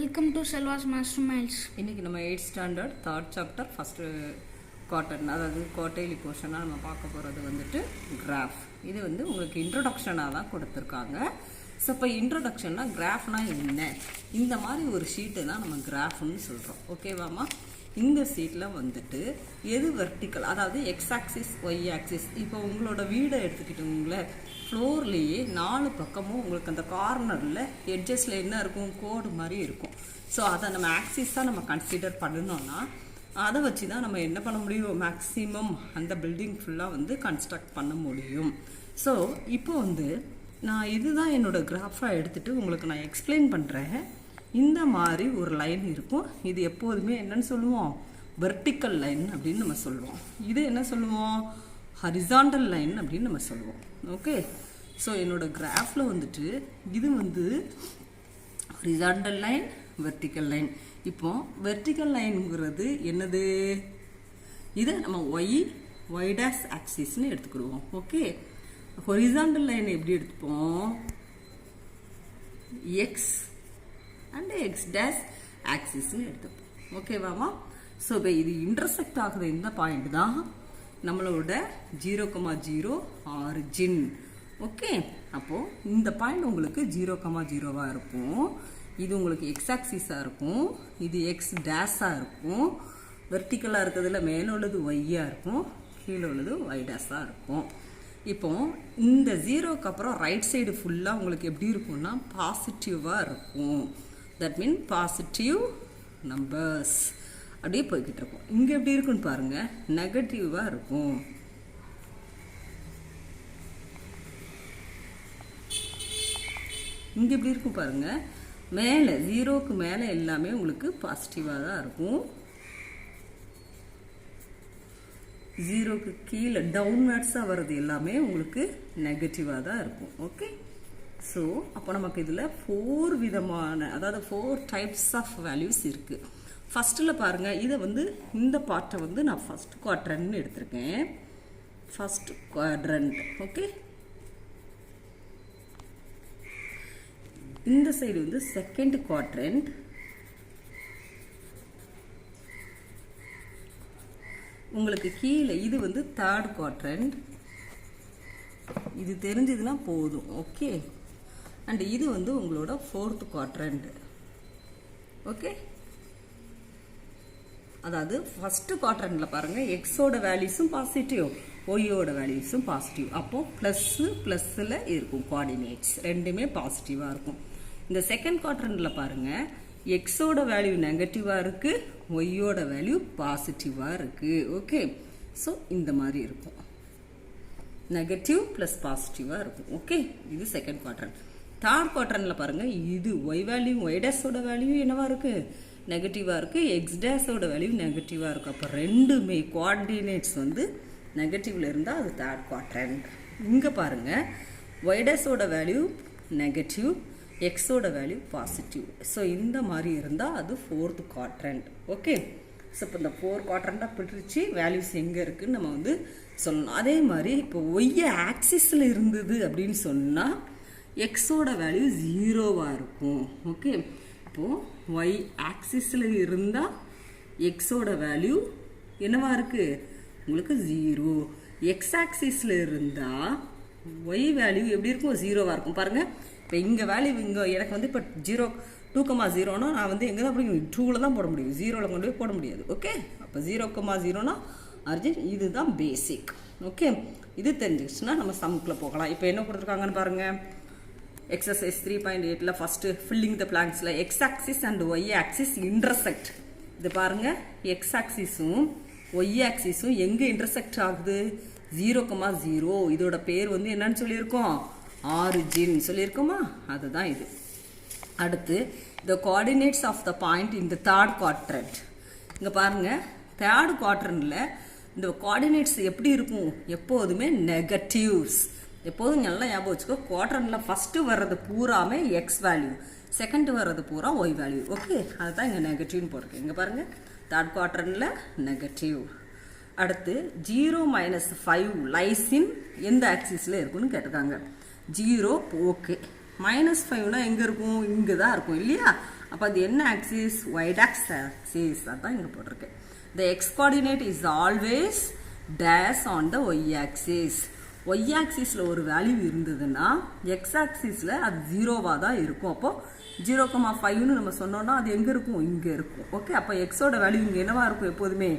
Welcome to செல்வாஸ் master miles. இன்றைக்கி நம்ம 8th standard 3rd chapter first quarter, அதாவது குவார்டர்லி போர்ஷனாக நம்ம பார்க்க போகிறது வந்துட்டு கிராஃப். இது வந்து உங்களுக்கு இன்ட்ரொடக்ஷனாக தான் கொடுத்துருக்காங்க. ஸோ இப்போ இன்ட்ரொடக்ஷன்னா கிராஃப்னா என்ன, இந்த மாதிரி ஒரு ஷீட்டு தான் நம்ம கிராஃப்னு சொல்கிறோம். ஓகேவாம்மா? இந்த சீட்டில் வந்துட்டு எது வெர்டிக்கல், அதாவது எக்ஸ் ஆக்சிஸ் ஒய் ஆக்சிஸ். இப்போ உங்களோட வீடை எடுத்துக்கிட்டோங்களே, ஃப்ளோர்லேயே 4 பக்கமும் உங்களுக்கு அந்த கார்னரில் எட்ஜஸில் என்ன இருக்கும், கோடு மாதிரி இருக்கும். ஸோ அதை நம்ம ஆக்சிஸாக நம்ம கன்சிடர் பண்ணணும்னா அதை வச்சு தான் நம்ம என்ன பண்ண முடியும், மேக்ஸிமம் அந்த பில்டிங் ஃபுல்லாக வந்து கன்ஸ்ட்ரக்ட் பண்ண முடியும். ஸோ இப்போ வந்து நான் இதுதான் என்னோடய கிராஃபாக எடுத்துகிட்டு உங்களுக்கு நான் எக்ஸ்பிளைன் பண்ணுறேன். இந்த மாதிரி ஒரு லைன் இருக்கும். இது எப்போதுமே என்னன்னு சொல்லுவோம், வெர்டிக்கல் லைன் அப்படின்னு நம்ம சொல்லுவோம். இது என்ன சொல்லுவோம், ஹரிசாண்டல் லைன் அப்படின்னு நம்ம சொல்லுவோம். ஓகே, ஸோ என்னோடய கிராஃபில் வந்துட்டு இது வந்து ஹரிசாண்டல் லைன், வெர்டிக்கல் லைன். இப்போ வெர்டிக்கல் லைனுங்கிறது என்னது, இதை நம்ம ஒய் டேஷ் ஆக்சிஸ்ன்னு எடுத்துக்கிடுவோம். ஓகே, ஹொரிசாண்டல் லைன் எப்படி எடுத்துப்போம், எக்ஸ் அண்ட் எக்ஸ் டேஷ் ஆக்சிஸ்ன்னு எடுத்துப்போம். ஓகேவாமா? ஸோ இப்போ இது இன்டர்செக்ட் ஆகுது இந்த பாயிண்ட் தான் நம்மளோட 0,0 ஆரிஜின். ஓகே, அப்போது இந்த பாயிண்ட் உங்களுக்கு 0,0 இருக்கும். இது உங்களுக்கு எக்ஸ் ஆக்சிஸாக இருக்கும், இது எக்ஸ் டேஷாக இருக்கும். வெர்டிக்கலாக இருக்கிறதுல மேலே உள்ளது ஒய்யாக இருக்கும், கீழே உள்ளது ஒய் டேஷாக இருக்கும். இப்போ இந்த 0க்கு அப்புறம் ரைட் சைடு ஃபுல்லாக உங்களுக்கு எப்படி இருக்கும்னா பாசிட்டிவாக இருக்கும். தட் மீன் பாசிட்டிவ் நம்பர்ஸ் அப்படியே போய்கிட்டு இருக்கும். இங்கே எப்படி இருக்குன்னு பாருங்கள், நெகட்டிவாக இருக்கும். இங்கே எப்படி இருக்கும் பாருங்கள், மேலே 0க்கு மேலே எல்லாமே உங்களுக்கு பாசிட்டிவாக தான் இருக்கும். 0க்கு கீழே டவுன்வர்ட்ஸாக வர்றது எல்லாமே உங்களுக்கு நெகட்டிவாக தான் இருக்கும். ஓகே, ஸோ அப்போ நமக்கு இதில் 4 விதமான, அதாவது 4 டைப்ஸ் ஆஃப் வேல்யூஸ் இருக்குது. ஃபஸ்ட்டில் பாருங்கள், இதை வந்து இந்த பார்ட்டை வந்து நான் ஃபஸ்ட் குவாட்ரண்ட்னு எடுத்திருக்கேன். First quadrant. ஓகே, இந்த சைடு வந்து செகண்ட் குவாட்ரண்ட். உங்களுக்கு கீழே இது வந்து தேர்ட் குவாட்ரண்ட். இது தெரிஞ்சதுன்னா போதும். ஓகே, அண்ட் இது வந்து உங்களோட 4th குவாட்ரண்ட். ஓகே, அதாவது ஃபஸ்ட்டு குவாட்ரண்ட்டில் பாருங்கள், எக்ஸோட வேல்யூஸும் பாசிட்டிவ், ஒய்யோட வேல்யூஸும் பாசிட்டிவ். அப்போது ப்ளஸ்ஸில் இருக்கும், கோஆர்டினேட்ஸ் ரெண்டுமே பாசிட்டிவாக இருக்கும். இந்த செகண்ட் குவாட்ரண்ட்டில் பாருங்கள், எக்ஸோட வேல்யூ நெகட்டிவாக இருக்குது, ஒய்யோட வேல்யூ பாசிட்டிவாக இருக்குது. ஓகே, ஸோ இந்த மாதிரி இருக்கும், நெகட்டிவ் ப்ளஸ் பாசிட்டிவாக இருக்கும். ஓகே, இது செகண்ட் குவாட்ரண்ட். தேர்ட் குவாட்ரண்ட்டில் பாருங்கள், இது ஒய் வேல்யூ, ஒய் டேஷோட வேல்யூ என்னவா இருக்குது, நெகட்டிவாக இருக்குது, எக்ஸ் டேஷோட வேல்யூ நெகட்டிவாக இருக்குது. அப்போ ரெண்டுமே கோஆர்டினேட்ஸ் வந்து நெகட்டிவில் இருந்தால் அது தேர்ட் குவாட்ரண்ட். இங்கே பாருங்கள், ஒய் டேஷோட வேல்யூ நெகட்டிவ், எக்ஸோட வேல்யூ பாசிட்டிவ். ஸோ இந்த மாதிரி இருந்தால் அது 4th குவாட்ரண்ட். ஓகே, ஸோ இப்போ இந்த 4 குவாட்ரண்ட்டாக பிரித்து வேல்யூஸ் எங்கே இருக்குதுன்னு நம்ம வந்து சொல்லணும். அதே மாதிரி இப்போ ஒய் ஆக்சிஸில் இருந்தது அப்படின்னு சொன்னால் எக்ஸோட வேல்யூ 0வாக இருக்கும். ஓகே, இப்போது ஒய் ஆக்சிஸில் இருந்தால் எக்ஸோட வேல்யூ என்னவா இருக்குது, உங்களுக்கு 0. எக்ஸ் ஆக்சிஸில் இருந்தால் ஒய் வேல்யூ எப்படி இருக்கும், 0வாக இருக்கும். பாருங்கள், இப்போ இங்கே வேல்யூ இங்கே எனக்கு வந்து இப்போ 2,0னா நான் வந்து எங்கே தான் போடுங்க, 2ல் தான் போட முடியும், 0ல் கொண்டு போய் போட முடியாது. ஓகே, அப்போ 0,0னா அர்ஜின், இதுதான் பேசிக். ஓகே, இது தெரிஞ்சிச்சுன்னா நம்ம சம்க்குள்ளே போகலாம். இப்போ என்ன கொடுத்துருக்காங்கன்னு பாருங்கள், எக்ஸசைஸ் 3.8ல் ஃபஸ்ட்டு ஃபில்லிங் த பிளாங்க்ஸில் X axis and Y axis intersect. இது பாருங்கள், எக்ஸ் ஆக்சிஸும் ஒய் ஆக்சிஸும் எங்கே இன்டர்செக்ட் ஆகுது, 0,0. இதோட பேர் வந்து என்னன்னு சொல்லியிருக்கோம், ஆரிஜின் சொல்லியிருக்கோமா, அதுதான் இது. அடுத்து the coordinates of the point in the third quadrant. இங்கே பாருங்கள், தேர்ட் குவாட்ரண்ட்டில் இந்த கோஆர்டினேட்ஸ் எப்படி இருக்கும், எப்போதுமே நெகட்டிவ்ஸ். எப்போதும் நல்லா ஞாபகம் வச்சுக்கோ, குவாட்ரண்ட்டில் ஃபஸ்ட்டு வர்றது பூராமே எக்ஸ் வேல்யூ, செகண்ட் வர்றது பூரா ஒய் வேல்யூ. ஓகே, அதுதான் இங்கே நெகட்டிவ்னு போட்டிருக்கேன். இங்கே பாருங்கள், தேர்ட் குவாட்ரண்ட்டில் நெகட்டிவ். அடுத்து 0-5 லைஸ் இன் எந்த ஆக்சிஸில் இருக்குன்னு கேட்டிருக்காங்க. 0 ஓகே, -5னா எங்கே இருக்கும், இங்கே தான் இருக்கும் இல்லையா, அப்போ அது என்ன ஆக்சிஸ்? ஒய்டாக்ஸ் ஆக்சிஸ். அதான் இங்கே போட்டிருக்கேன். The x coordinate is always dash on the y axis. y axisல ஒரு வேல்யூ இருந்ததுன்னா x axisல அது 0வா தான் இருக்கும். அப்போ 0,5ன்னு நம்ம சொன்னோம்னா அது எங்க இருக்கும்? இங்க இருக்கும். ஓகே, அப்போ x ஓட வேல்யூ இங்க என்னவா இருக்கும்? எப்போதுமே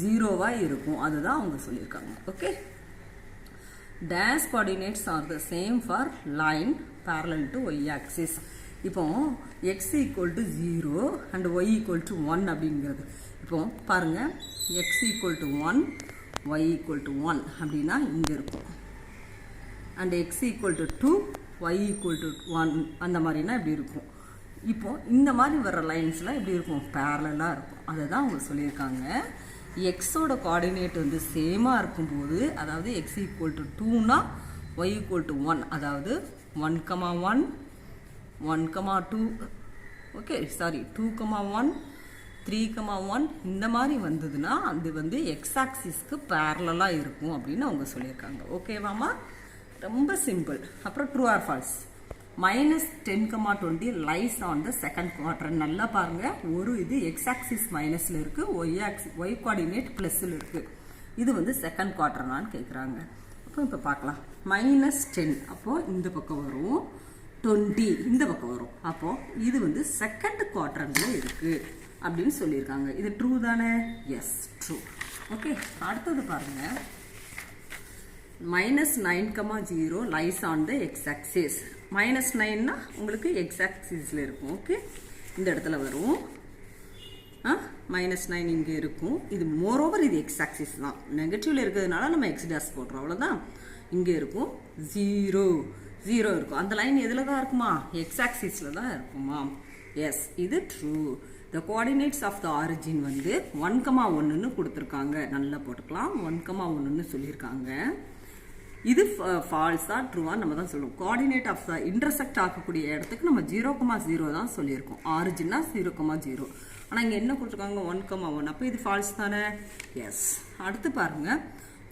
0வா இருக்கும். அதுதான் அவங்க சொல்லியிருக்காங்க. Okay, dash coordinates are the same for line parallel to y axis. இப்போ x equal to 0 and y equal to 1 அப்படிங்கிறது. இப்போ பாருங்க, x equal to 1 y equal to 1 அப்படின்னா இங்க இருக்கும். and x equal to 2 y equal to 1 அந்த மாதிரினா இப்படி இருக்கும். இப்போ இந்த மாதிரி வர லைன்ஸ்லாம் எப்படி இருக்கும்? பேரலாக இருக்கும். அதை தான் அவங்க சொல்லியிருக்காங்க. எக்ஸோட கோஆர்டினேட் வந்து சேமாக இருக்கும்போது, அதாவது x equal to 2னா y equal to 1, அதாவது 1,1 1,2 ஓகே சாரி 2,1 3,1 இந்த மாதிரி வந்ததுன்னா அது வந்து எக்ஸ் ஆக்சிஸ்க்கு பேரலாக இருக்கும் அப்படின்னு அவங்க சொல்லியிருக்காங்க. ஓகேவாமா? ரொம்ப சிம்பிள். அப்புறம் true or false. -10,20 lies on the second quadrant. நல்லா பாருங்க, ஒரு இது எக்ஸ் ஆக்சிஸ் மைனஸ்ல இருக்கு, ஒய் கோஆர்டினேட் பிளஸ்ல இருக்கு. இது வந்து செகண்ட் குவாட்ரண்டான்னு கேட்குறாங்க. அப்போ இப்போ பார்க்கலாம். -10 அப்போ இந்த பக்கம் வரும், 20 இந்த பக்கம் வரும். அப்போ இது வந்து செகண்ட் குவாட்ரண்ட்ல இருக்கு அப்படின்னு சொல்லியிருக்காங்க. இது ட்ரூ தானே? S, true. ஓகே, அடுத்தது பாருங்க. -9,0 lies on the X axis. -9னா உங்களுக்கு எக்ஸ் ஆக்சிஸ்ல இருக்கும். ஓகே, இந்த இடத்துல வரும். -9 இங்கே இருக்கும். இது மோரோவர் இது எக்ஸ் ஆக்சிஸ் தான். நெகட்டிவ்ல இருக்கிறதுனால நம்ம எக்ஸ் டேஷ் போடுறோம், அவ்வளோதான். இங்கே இருக்கும் 0 இருக்கும். அந்த லைன் எதில் தான் இருக்குமா? எக்ஸ் ஆக்சிஸில் தான் இருக்குமா? எஸ், இது true. The coordinates of the origin வந்து 1,1ன்னு கொடுத்துருக்காங்க. நல்லா போட்டுக்கலாம். 1,1ன்னு சொல்லியிருக்காங்க. இது ஃபால்ஸா ட்ரூவா நம்ம தான் சொல்லுவோம். கோஆர்டினேட் ஆஃப் த இன்டர்செக்ட் ஆகக்கூடிய இடத்துக்கு நம்ம 0,0 தான் சொல்லியிருக்கோம். ஆரிஜின்னா 0,0. ஆனால் இங்கே என்ன கொடுத்துருக்காங்க? 1,1. அப்போ இது ஃபால்ஸ் தானே? எஸ். அடுத்து பாருங்க.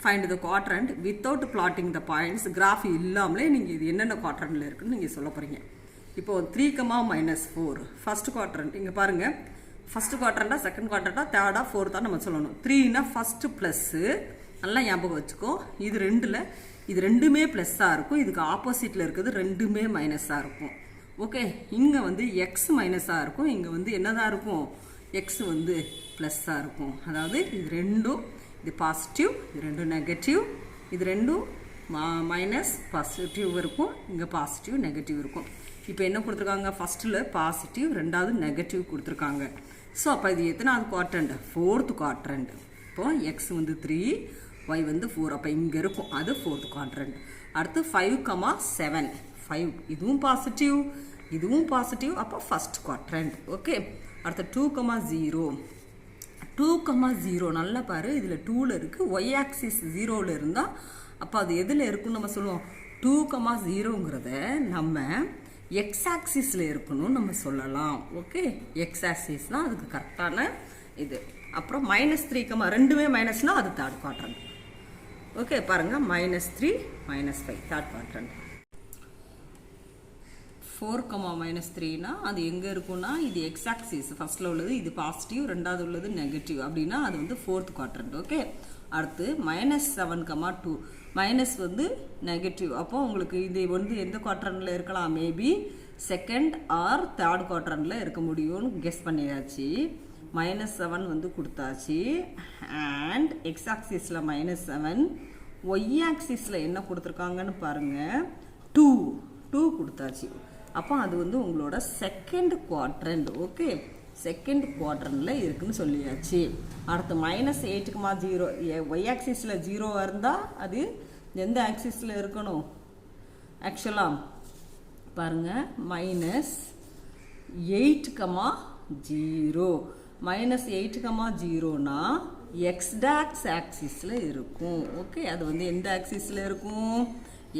Find the quadrant without blotting the points. Graph இல்லாமலே நீங்கள் இது என்னென்ன குவாட்ரண்ட்ல இருக்குன்னு நீங்கள் சொல்ல போறீங்க. இப்போ 3,-4 ஃபர்ஸ்ட் குவாட்ரண்ட். இங்கே பாருங்க, ஃபர்ஸ்ட் குவாட்ரண்டா, செகண்ட் குவாட்ரண்டா, தேர்டா, ஃபோர்த்தா நம்ம சொல்லணும். 3னா ஃபர்ஸ்ட் ப்ளஸ்ஸு. நல்லா ஞாபகம் வச்சுக்கோ. இது ரெண்டில் இது ரெண்டுமே ப்ளஸ்ஸாக இருக்கும். இதுக்கு ஆப்போசிட்டில் இருக்கிறது ரெண்டுமே மைனஸாக இருக்கும். ஓகே, இங்கே வந்து எக்ஸ் மைனஸாக இருக்கும், இங்கே வந்து என்னதான் இருக்கும்? எக்ஸ் வந்து ப்ளஸ்ஸாக இருக்கும். அதாவது இது ரெண்டும், இது பாசிட்டிவ், இது ரெண்டும் நெகட்டிவ், இது ரெண்டும் மைனஸ் பாசிட்டிவ் இருக்கும், இங்கே பாசிட்டிவ் நெகட்டிவ் இருக்கும். இப்போ என்ன கொடுத்துருக்காங்க? ஃபர்ஸ்ட்டில் பாசிட்டிவ், ரெண்டாவது நெகட்டிவ் கொடுத்துருக்காங்க. ஸோ அப்போ இது எத்தனாவது குவாட்ரண்ட்? Fourth quadrant. இப்போ எக்ஸ் வந்து 3, ஒய் வந்து 4. அப்போ இங்கே இருக்கும், அது ஃபோர்த் குவாட்ரண்ட். அடுத்து 5,7 5 இதுவும் பாசிட்டிவ், இதுவும் பாசிட்டிவ். அப்போ ஃபர்ஸ்ட் குவாட்ரண்ட். ஓகே, அடுத்து 2,0 2,0 நல்லா பாரு, இதில் 2ல் இருக்குது. ஒய் ஆக்சிஸ் 0ல் இருந்தால் அப்போ அது எதில் இருக்குன்னு நம்ம சொல்லுவோம்? 2,0ங்கிறத நம்ம எக்ஸ் ஆக்சிஸில் இருக்கணும்னு நம்ம சொல்லலாம். ஓகே, எக்ஸ் ஆக்சிஸ் தான் அதுக்கு கரெக்டான இது. அப்புறம் -3, ரெண்டுமே மைனஸ்னா அது தேர்ட் குவாட்ரண்ட். ஓகே, பாருங்க, -3 -5 தேர்ட் குவாட்ரண்ட். 4,-3னா அது எங்கே இருக்குன்னா இது எக்ஸ் ஆக்சிஸ். ஃபர்ஸ்ட்ல உள்ளது இது பாசிட்டிவ், ரெண்டாவது உள்ளது நெகட்டிவ். அப்படின்னா அது வந்து ஃபோர்த் குவாட்ரண்ட். ஓகே, அடுத்து -7,2 மைனஸ் வந்து நெகட்டிவ். அப்போ உங்களுக்கு இது வந்து எந்த குவாட்ரண்ட்ல இருக்கலாம்? மேபி செகண்ட் ஆர் தேர்ட் குவாட்ரண்ட்ல இருக்க முடியும்னு கெஸ் பண்ணியாச்சு. -7 வந்து கொடுத்தாச்சு. அண்ட் எக்ஸ் ஆக்சிஸில் -7, ஒய் ஆக்சிஸில் என்ன கொடுத்துருக்காங்கன்னு பாருங்க, 2 கொடுத்தாச்சு. அப்போ அது வந்து உங்களோட செகண்ட் குவாட்ரண்ட். ஓகே, செகண்ட் குவாட்ரண்ட்ல இருக்குன்னு சொல்லியாச்சு. அடுத்து -8,0 ஒய் ஆக்சிஸில் 0 இருந்தால் அது எந்த ஆக்சிஸில் இருக்கணும்? ஆக்சுவலாக பாருங்க, -8,0 -8,0னா எக்ஸ் டேஷ் ஆக்சிஸில் இருக்கும். ஓகே, அது வந்து எந்த ஆக்சிஸில் இருக்கும்?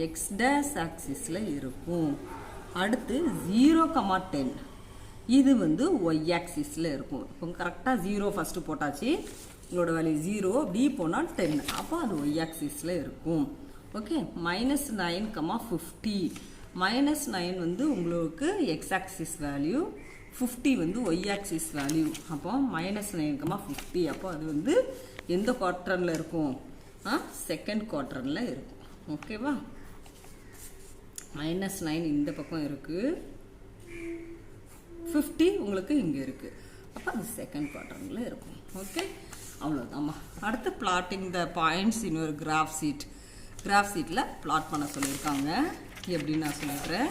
எக்ஸ் டேஷ் ஆக்சிஸில் இருக்கும். அடுத்து 0,10 இது வந்து ஒய் ஆக்சிஸில் இருக்கும். இப்போ கரெக்டாக 0 ஃபஸ்ட்டு போட்டாச்சு, உங்களோட வேல்யூ 0, பி போனால் 10, அப்போ அது ஒய் ஆக்சிஸில் இருக்கும். ஓகே, -9,50 -9 வந்து உங்களுக்கு எக்ஸ் ஆக்சிஸ் வேல்யூ, 50 வந்து y ஆக்சிஸ் வேல்யூ. அப்போ -9,50. அப்போ அது வந்து எந்த குவாட்ரன்ல இருக்கும்? செகண்ட் குவாட்ரன்ல இருக்கும். ஓகேவா? -9 இந்த பக்கம் இருக்கு, 50 உங்களுக்கு இங்க இருக்கு. அப்போ அது செகண்ட் குவாட்ரன்ல இருக்கும். ஓகே, அவ்வளோதாம்மா. அடுத்து பிளாட்டிங் த பாயிண்ட்ஸ் இன் ஒரு கிராஃப் சீட். கிராஃப் சீட்டில் பிளாட் பண்ண சொல்லியிருக்காங்க. எப்படின்னு நான் சொல்லிடுறேன்,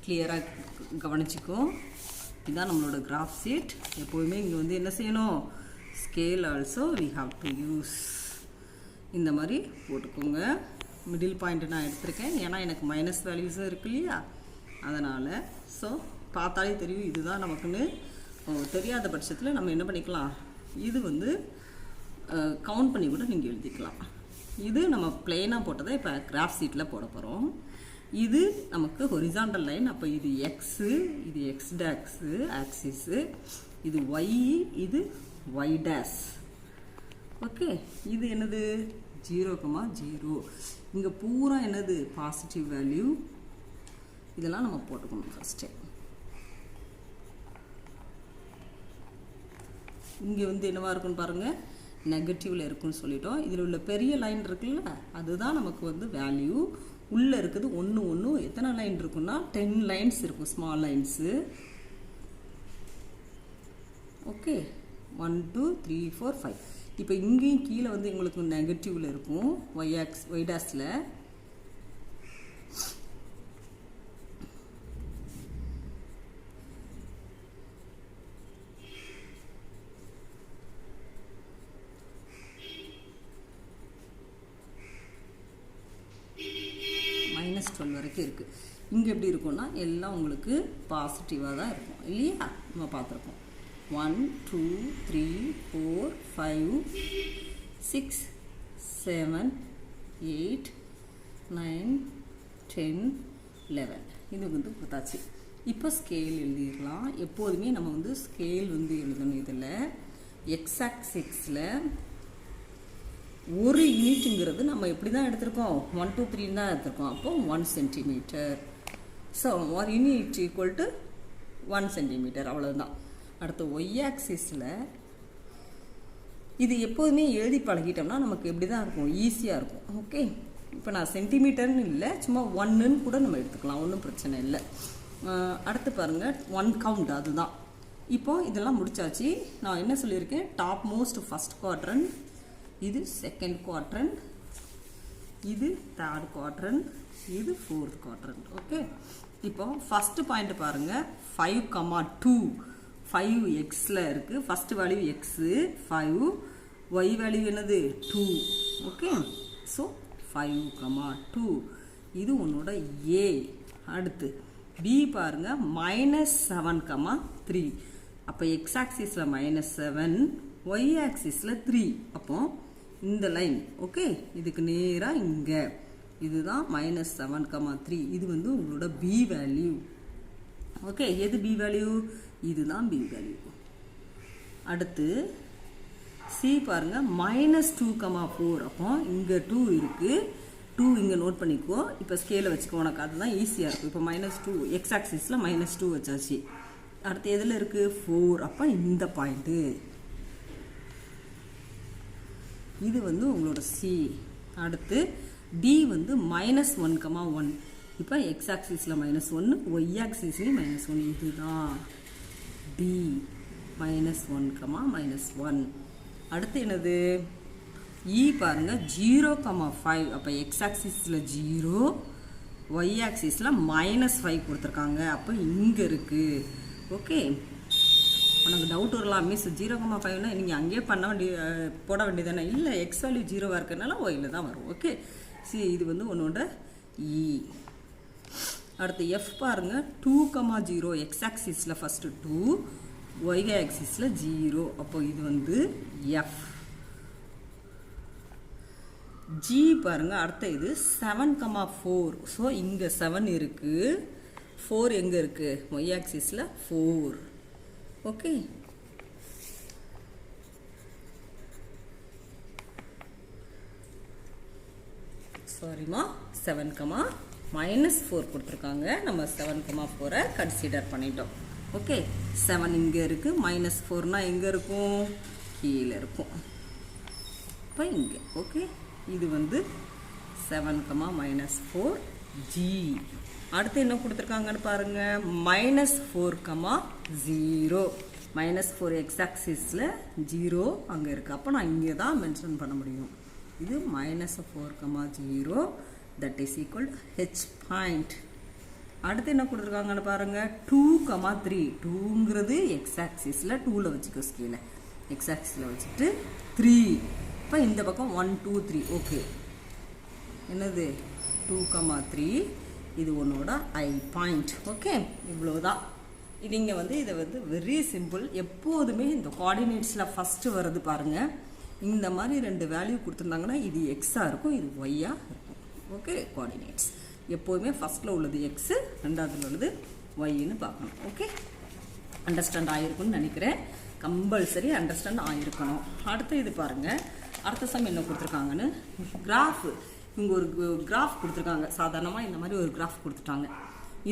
கிளியராக கவனிச்சிக்கோ. இதுதான் நம்மளோட கிராஃப் சீட். எப்போதுமே இங்கே வந்து என்ன செய்யணும்? Scale also we have to use. இந்த மாதிரி போட்டுக்கோங்க. மிடில் பாயிண்ட் நான் எடுத்திருக்கேன், ஏன்னா எனக்கு மைனஸ் வேல்யூஸும் இருக்கு இல்லையா, அதனால். ஸோ பார்த்தாலே தெரியும் இதுதான் நமக்குன்னு. தெரியாத பட்சத்தில் நம்ம என்ன பண்ணிக்கலாம், இது வந்து கவுண்ட் பண்ணி கூட நீங்கள் எழுதிக்கலாம். இது நம்ம பிளெயினாக போட்டதை இப்போ கிராஃப் சீட்டில் போட போகிறோம். இது நமக்கு ஹொரிசாண்டல் லைன். அப்போ இது எக்ஸு, இது எக்ஸ் டேக்ஸு ஆக்சிஸு, இது ஒய், இது ஒய் டேஷ். ஓகே, இது என்னது? 0,0. இங்கே பூரா என்னது? Positive value. இதெல்லாம் நம்ம போட்டுக்கணும் ஃபஸ்ட்டு. இங்கே வந்து என்னவா இருக்குன்னு பாருங்கள், நெகட்டிவில் இருக்குன்னு சொல்லிட்டோம். இதில் உள்ள பெரிய லைன் இருக்குல்ல, அதுதான் நமக்கு வந்து வேல்யூ. உள்ளே இருக்குது 1 1. எத்தனை லைன் இருக்குன்னா 10 லைன்ஸ் இருக்கும், ஸ்மால் லைன்ஸு. ஓகே, 1 2 3 4 5. இப்போ இங்கேயும் கீழே வந்து உங்களுக்கு நெகட்டிவில் இருக்கும், ஒய் டேஷில். -12 வரைக்கும் இருக்குது. இங்கே எப்படி இருக்கும்னா எல்லாம் உங்களுக்கு பாசிட்டிவாக தான் இருக்கும் இல்லையா? நம்ம பார்த்துருக்கோம். 1 2 3 4 5 6 7 8 9 10 11. இது வந்து கொடுத்தாச்சு. இப்போ ஸ்கேல் எழுதிடலாம். எப்போதுமே நம்ம வந்து ஸ்கேல் வந்து எழுதணும். இதில் எக்ஸ் ஆக்சிஸில் ஒரு யூனிட்டுங்கிறது நம்ம எப்படி தான் எடுத்திருக்கோம்? 1 2 3 தான் எடுத்திருக்கோம். அப்போ 1 centimetre. So 1 unit equal to 1 centimetre, அவ்வளோதான். அடுத்து ஒய் ஆக்சிஸில் இது எப்போதுமே எழுதி பழகிட்டோம்னா நமக்கு எப்படி தான் இருக்கும்? ஈஸியாக இருக்கும். ஓகே, இப்போ நான் சென்டிமீட்டர்னு இல்லை, சும்மா 1ன்னு கூட நம்ம எடுத்துக்கலாம், ஒன்றும் பிரச்சனை இல்லை. அடுத்து பாருங்கள், 1 கவுண்ட், அதுதான். இப்போது இதெல்லாம் முடிச்சாச்சு. நான் என்ன சொல்லியிருக்கேன்? டாப் மோஸ்ட் ஃபஸ்ட் குவாட்ரண்ட், இது செகண்ட் குவாட்ரண்ட், இது தேர்ட் குவாட்ரண்ட், இது ஃபோர்த் குவாட்ரண்ட். ஓகே, இப்போ ஃபஸ்ட்டு பாயிண்ட் பாருங்கள், 5,2. 5 எக்ஸில் இருக்குது, first value x 5, y value என்னது? 2. Okay, so 5,2. இது உன்னோட ஏ. அடுத்து பி பாருங்கள், -7,3. அப்போ எக்ஸ் ஆக்சிஸில் -7, ஒய் ஆக்சிஸில் 3. அப்போ இந்த லைன் ஓகே, இதுக்கு நேராக இங்கே இதுதான் -7,3. இது வந்து உங்களோட பி வேல்யூ. ஓகே, எது பி வேல்யூ? இதுதான் பி வேல்யூ. அடுத்து சி பாருங்கள், -2,4. அப்போ இங்கே 2 இருக்குது, 2 இங்கே நோட் பண்ணிக்கோ. இப்போ ஸ்கேலை வச்சுக்கோ, உனக்கு அதுதான் ஈஸியாக இருக்கும். இப்போ -2 எக்ஸ் ஆக்சிஸில் -2 வச்சாச்சு. அடுத்து எதில் இருக்குது? 4. அப்போ இந்த பாயிண்ட்டு இது வந்து உங்களோட சி. அடுத்து டி வந்து -1,1. இப்போ எக்ஸ் ஆக்சிஸில் -1, ஒய் ஆக்சிஸ்லையும் -1. இதுதான் டி, -1,-1. அடுத்து என்னது? இ பாருங்கள், 0,5. அப்போ எக்ஸ் ஆக்சிஸில் 0, ஒய் ஆக்சிஸில் -5 கொடுத்துருக்காங்க. அப்போ இங்கே இருக்குது. ஓகே, உனக்கு டவுட் வரலாம், மிஸ் 0,5னா நீங்கள் அங்கேயே போட வேண்டியதானே? இல்லை, எக்ஸ் வேல்யூ 0வாக இருக்கிறதுனால ஒயில் தான் வரும். ஓகே, சி இது வந்து உன்னோட இ. அடுத்து எஃப் பாருங்கள், 2,0. எக்ஸ் ஆக்சிஸில் ஃபஸ்ட்டு 2, ஒய் ஆக்சிஸில் 0. அப்போ இது வந்து எஃப். ஜி பாருங்கள், அடுத்த இது 7,4. ஸோ இங்கே 7 இருக்குது, 4 எங்கே இருக்குது? ஒய் ஆக்சிஸில் 4. ஓகே, சாரிம்மா, 7, -4 கொடுத்துருக்காங்க. நம்ம 7,4 கன்சிடர் பண்ணிட்டோம். ஓகே 7 இங்கே இருக்குது, -4னா எங்கே இருக்கும், கீழே இருக்கும். இப்போ இங்கே ஓகே, இது வந்து 7, -4 G. அடுத்து என்ன கொடுத்துருக்காங்கன்னு பாருங்க, -4, 0. -4 x-axisல 0 அங்கே இருக்குது. அப்போ நான் இங்கே தான் மென்ஷன் பண்ண முடியும். இது -4, 0 that is equal H point. அடுத்து என்ன கொடுத்துருக்காங்கன்னு பாருங்க, 2, 3. 2ங்கிறது x-axisல 2ல வச்சுக்கோ, ஸ்கேலை x-axisல வச்சுட்டு 3. இப்போ இந்த பக்கம் 1, 2, 3. ஓகே, என்னது 2, 3. இது உன்னோட ஐ பாயிண்ட். ஓகே, இவ்வளோதான். இது இங்கே வந்து இதை வந்து வெரி சிம்பிள். எப்போதுமே இந்த கோஆர்டினேட்ஸில் ஃபஸ்ட்டு வர்றது பாருங்கள், இந்த மாதிரி 2 வேல்யூ கொடுத்துருந்தாங்கன்னா இது எக்ஸாக இருக்கும், இது ஒய்யாக இருக்கும். ஓகே, கோஆர்டினேட்ஸ் எப்போதுமே ஃபஸ்ட்டில் உள்ளது எக்ஸு, ரெண்டாவதுல உள்ளது ஒய்ன்னு பார்க்கணும். ஓகே, அண்டர்ஸ்டாண்ட் ஆகிருக்குன்னு நினைக்கிறேன். கம்பல்சரி அண்டர்ஸ்டாண்ட் ஆகிருக்கணும். அடுத்து இது பாருங்கள், அடுத்த சம் என்ன கொடுத்துருக்காங்கன்னு, கிராஃபு. இங்கே ஒரு கிராஃப் கொடுத்துருக்காங்க. சாதாரணமாக இந்த மாதிரி ஒரு கிராஃப் கொடுத்துட்டாங்க.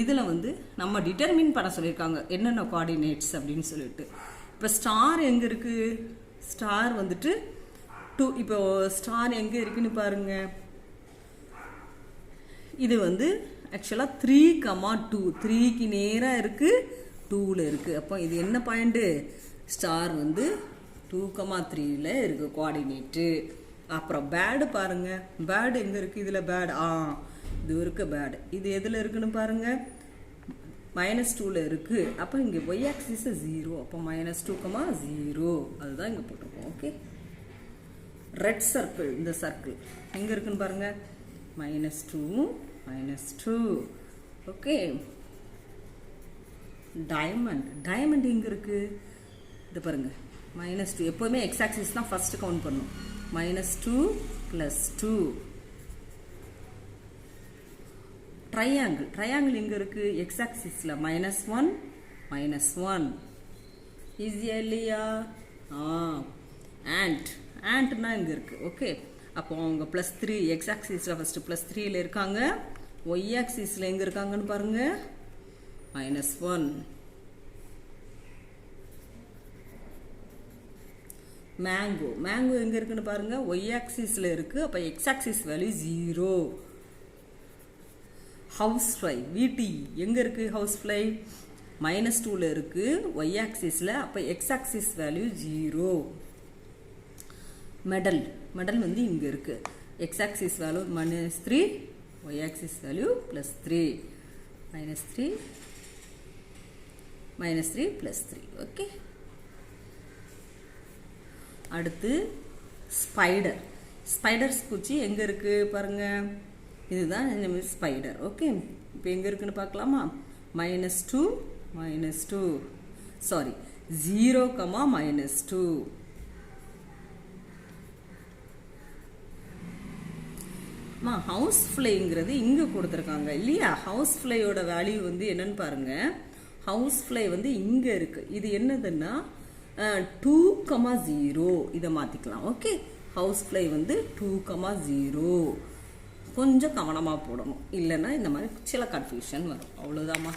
இதில் வந்து நம்ம டிட்டர்மின் பண்ண சொல்லியிருக்காங்க என்னென்ன கோஆர்டினேட்ஸ் அப்படின்னு சொல்லிட்டு. இப்போ ஸ்டார் எங்கே இருக்குது, ஸ்டார் வந்துட்டு 2. இப்போ ஸ்டார் எங்கே இருக்குன்னு பாருங்கள், இது வந்து ஆக்சுவலாக 3, 2. 3க்கு நேராக இருக்குது, 2ல் இருக்குது. அப்போ இது என்ன பாயிண்ட்டு, ஸ்டார் வந்து 2, 3ல் இருக்குது கோஆர்டினேட்டு. அப்புறம் பேடு பாருங்கள், பேடு எங்கே இருக்குது, இதில் பேடு இது இருக்குது பேடு. இது எதில் இருக்குன்னு பாருங்கள், -2ல் இருக்குது. அப்போ இங்கே y axis 0. அப்போ -2, 0 அதுதான் இங்கே போட்டிருக்கோம். ஓகே, ரெட் சர்க்கிள், இந்த சர்க்கிள் எங்கே இருக்குன்னு பாருங்கள், -2, -2. ஓகே, டைமண்ட், டைமண்ட் எங்கே இருக்குது, இது பாருங்கள் -2. எப்போதுமே எக்ஸ் ஆக்சிஸ் தான் ஃபஸ்ட்டு கவுண்ட் பண்ணணும். -2 + 2. ட்ரையாங்கிள், ட்ரையாங்கிள் எங்கே இருக்குது, எக்ஸ் ஆக்சிஸில் -1, -1. ஈஸியா இல்லையா? ஆண்ட், ஆண்ட்னா இங்கே இருக்குது. ஓகே, அப்போ அவங்க +3 எக்ஸ் ஆக்சிஸில் ஃபஸ்ட்டு +3ல் இருக்காங்க, ஒய் ஆக்சிஸில் எங்கே இருக்காங்கன்னு பாருங்கள், -1. மேங்கோ, மேங்கோ எங்கே இருக்குன்னு பாருங்கள், ஒய் ஆக்சிஸில் இருக்குது. அப்போ X axis value 0. House fly, வீட்டி எங்கே இருக்குது, ஹவுஸ் ஃப்ளை -2ல் இருக்குது, ஒய் ஆக்சிஸில். அப்போ X axis value 0. Medal, medal வந்து இங்கே இருக்குது, X axis value -3, Y axis value +3. -3 +3. Okay, அடுத்து ஸ்பைடர், ஸ்பைடர்ஸ் பூச்சி எங்கே இருக்குது பாருங்கள், இதுதான் ஸ்பைடர். ஓகே, இப்போ எங்கே இருக்குன்னு பார்க்கலாமா, -2, -2 சாரி 0, -2. ஹவுஸ் ஃப்ளைங்கிறது இங்கே கொடுத்துருக்காங்க இல்லையா, ஹவுஸ் ஃப்ளையோட வேல்யூ வந்து என்னன்னு பாருங்கள், ஹவுஸ் ஃப்ளை வந்து இங்கே இருக்குது. இது என்னதுன்னா 2, 0 இதை மாற்றிக்கலாம். ஓகே, ஹவுஸ் ஃப்ளை வந்து 2, 0. கொஞ்சம் கவனமாக போடணும், இல்லைன்னா இந்த மாதிரி சில கன்ஃபியூஷன் வரும். அவ்வளோதாம்மா.